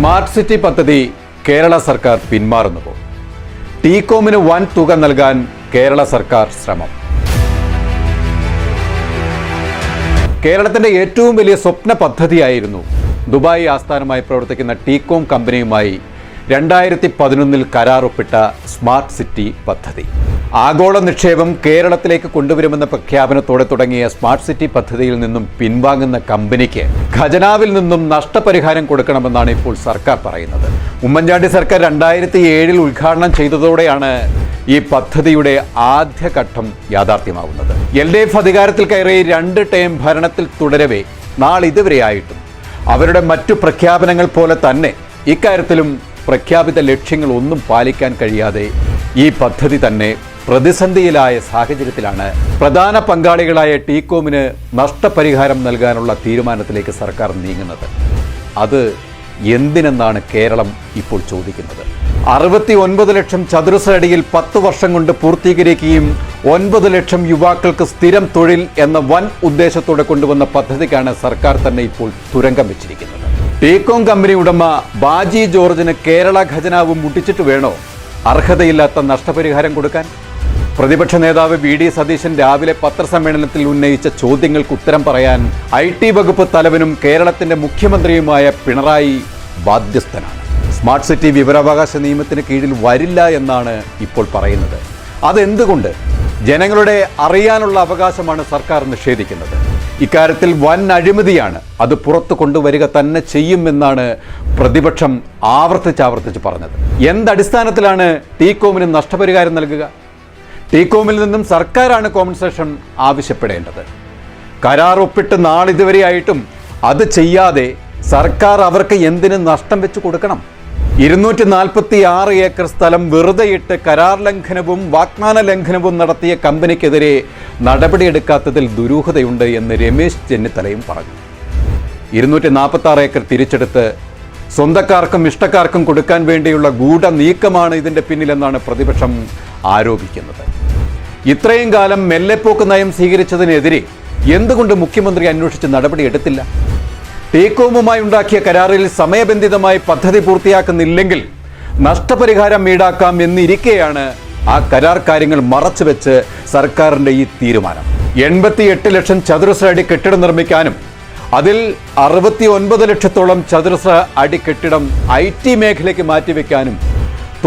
Smart city പദ്ധതി കേരള സർക്കാർ പിന്മാറുന്നുവോ? ടീകോമിന് വൻ തുക നൽകാൻ കേരള സർക്കാർ ശ്രമം. കേരളത്തിന്റെ ഏറ്റവും വലിയ സ്വപ്ന പദ്ധതിയായിരുന്നു ദുബായ് ആസ്ഥാനമായി പ്രവർത്തിക്കുന്ന ടീകോം കമ്പനിയുമായി 2011 കരാർ ഒപ്പിട്ട സ്മാർട്ട് സിറ്റി പദ്ധതി. ആഗോള നിക്ഷേപം കേരളത്തിലേക്ക് കൊണ്ടുവരുമെന്ന പ്രഖ്യാപനത്തോടെ തുടങ്ങിയ സ്മാർട്ട് സിറ്റി പദ്ധതിയിൽ നിന്നും പിൻവാങ്ങുന്ന കമ്പനിക്ക് ഖജനാവിൽ നിന്നും നഷ്ടപരിഹാരം കൊടുക്കണമെന്നാണ് ഇപ്പോൾ സർക്കാർ പറയുന്നത്. ഉമ്മൻചാണ്ടി സർക്കാർ 2007 ഉദ്ഘാടനം ചെയ്തതോടെയാണ് ഈ പദ്ധതിയുടെ ആദ്യഘട്ടം യാഥാർത്ഥ്യമാവുന്നത്. LDF അധികാരത്തിൽ കയറി 2 ടേം ഭരണത്തിൽ തുടരവേ നാളിതുവരെയായിട്ടും അവരുടെ മറ്റു പ്രഖ്യാപനങ്ങൾ പോലെ തന്നെ ഇക്കാര്യത്തിലും പ്രഖ്യാപിത ലക്ഷ്യങ്ങൾ ഒന്നും പാലിക്കാൻ കഴിയാതെ ഈ പദ്ധതി തന്നെ പ്രതിസന്ധിയിലായ സാഹചര്യത്തിലാണ് പ്രധാന പങ്കാളികളായ ടീകോമിന് നഷ്ടപരിഹാരം നൽകാനുള്ള തീരുമാനത്തിലേക്ക് സർക്കാർ നീങ്ങുന്നത്. അത് എന്തിനെന്നാണ് കേരളം ഇപ്പോൾ ചോദിക്കുന്നത്. 69 ലക്ഷം ചതുരശ്ര അടിയിൽ 10 വർഷം കൊണ്ട് പൂർത്തീകരിക്കുകയും 9 ലക്ഷം യുവാക്കൾക്ക് സ്ഥിരം തൊഴിൽ എന്ന വൻ ഉദ്ദേശത്തോടെ കൊണ്ടുവന്ന പദ്ധതിക്കാണ് സർക്കാർ തന്നെ ഇപ്പോൾ തുരങ്കം വെച്ചിരിക്കുന്നത്. ടീകോം കമ്പനി ഉടമ ബാജി ജോർജിന് കേരള ഖജനാവ് മുട്ടിച്ചിട്ട് വേണോ അർഹതയില്ലാത്ത നഷ്ടപരിഹാരം കൊടുക്കാൻ? പ്രതിപക്ഷ നേതാവ് VD സതീശൻ രാവിലെ പത്രസമ്മേളനത്തിൽ ഉന്നയിച്ച ചോദ്യങ്ങൾക്ക് ഉത്തരം പറയാൻ IT വകുപ്പ് തലവനും കേരളത്തിന്റെ മുഖ്യമന്ത്രിയുമായ പിണറായി ബാധ്യസ്ഥനാണ്. സ്മാർട്ട് സിറ്റി വിവരാവകാശ നിയമത്തിന് കീഴിൽ വരില്ല എന്നാണ് ഇപ്പോൾ പറയുന്നത്. അതെന്തുകൊണ്ട്? ജനങ്ങളുടെ അറിയാനുള്ള അവകാശമാണ് സർക്കാർ നിഷേധിക്കുന്നത്. ഇക്കാര്യത്തിൽ വൻ അഴിമതിയാണ്, അത് പുറത്തു കൊണ്ടുവരിക തന്നെ ചെയ്യുമെന്നാണ് പ്രതിപക്ഷം ആവർത്തിച്ച് പറഞ്ഞത്. എന്തടിസ്ഥാനത്തിലാണ് ടീകോമിന് നഷ്ടപരിഹാരം നൽകുക? ടീകോമിൽ നിന്നും സർക്കാരാണ് കോമ്പൻസേഷൻ ആവശ്യപ്പെടേണ്ടത്. കരാർ ഒപ്പിട്ട് നാളിതുവരെയായിട്ടും അത് ചെയ്യാതെ സർക്കാർ അവർക്ക് എന്തിന് നഷ്ടം വെച്ച് കൊടുക്കണം? 246 ഏക്കർ സ്ഥലം വെറുതെയിട്ട് കരാർ ലംഘനവും വാഗ്ദാന ലംഘനവും നടത്തിയ കമ്പനിക്കെതിരെ നടപടിയെടുക്കാത്തതിൽ ദുരൂഹതയുണ്ട് എന്ന് രമേശ് ചെന്നിത്തലയും പറഞ്ഞു. 246 ഏക്കർ തിരിച്ചെടുത്ത് സ്വന്തക്കാർക്കും ഇഷ്ടക്കാർക്കും കൊടുക്കാൻ വേണ്ടിയുള്ള ഗൂഢ നീക്കമാണ് ഇതിൻ്റെ പിന്നിലെന്നാണ് പ്രതിപക്ഷം ആരോപിക്കുന്നത്. ഇത്രയും കാലം മെല്ലെപ്പോക്ക് നയം സ്വീകരിച്ചതിനെതിരെ എന്തുകൊണ്ട് മുഖ്യമന്ത്രി അന്വേഷിച്ച് നടപടിയെടുത്തില്ല? ടീകോമുമായി ഉണ്ടാക്കിയ കരാറിൽ സമയബന്ധിതമായി പദ്ധതി പൂർത്തിയാക്കുന്നില്ലെങ്കിൽ നഷ്ടപരിഹാരം ഈടാക്കാം എന്നിരിക്കെയാണ് ആ കരാർ കാര്യങ്ങൾ മറച്ചുവെച്ച് സർക്കാരിൻ്റെ ഈ തീരുമാനം. 88 ലക്ഷം ചതുരശ്ര അടി കെട്ടിടം നിർമ്മിക്കാനും അതിൽ 69 ലക്ഷത്തോളം ചതുരശ്ര അടി കെട്ടിടം IT മേഖലയ്ക്ക് മാറ്റിവെക്കാനും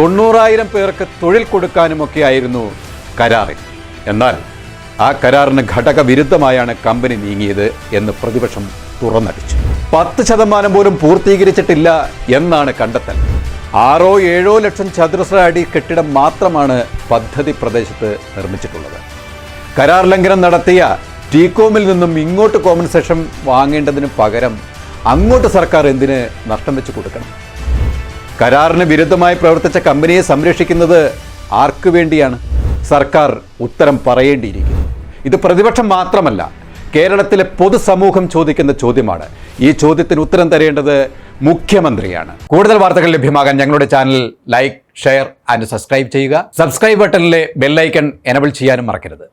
90,000 പേർക്ക് തൊഴിൽ കൊടുക്കാനുമൊക്കെയായിരുന്നു കരാറിൽ. എന്നാൽ ആ കരാറിന് ഘടകവിരുദ്ധമായാണ് കമ്പനി നീങ്ങിയത് എന്ന് പ്രതിപക്ഷം തുറന്നടിച്ചു. 10% പോലും പൂർത്തീകരിച്ചിട്ടില്ല എന്നാണ് കണ്ടെത്തൽ. 6-7 ലക്ഷം ചതുരശ്ര അടി കെട്ടിടം മാത്രമാണ് പദ്ധതി പ്രദേശത്ത് നിർമ്മിച്ചിട്ടുള്ളത്. കരാർ ലംഘനം നടത്തിയ ടീകോമിൽ നിന്നും ഇങ്ങോട്ട് കോമ്പൻസേഷൻ വാങ്ങേണ്ടതിന് പകരം അങ്ങോട്ട് സർക്കാർ എന്തിന് നഷ്ടം വെച്ച് കൊടുക്കണം? കരാറിന് വിരുദ്ധമായി പ്രവർത്തിച്ച കമ്പനിയെ സംരക്ഷിക്കുന്നത് ആർക്കു വേണ്ടിയാണ്? സർക്കാർ ഉത്തരം പറയേണ്ടിയിരിക്കുന്നു. ഇത് പ്രതിപക്ഷം മാത്രമല്ല, കേരളത്തിലെ പൊതുസമൂഹം ചോദിക്കുന്ന ചോദ്യമാണ്. ഈ ചോദ്യത്തിന് ഉത്തരം തരേണ്ടത് മുഖ്യമന്ത്രിയാണ്. കൂടുതൽ വാർത്തകൾ ലഭ്യമാകാൻ ഞങ്ങളുടെ channel like, share and subscribe ചെയ്യുക. സബ്സ്ക്രൈബ് ബട്ടണിലെ ബെല്ലൈക്കൺ എനബിൾ ചെയ്യാനും മറക്കരുത്.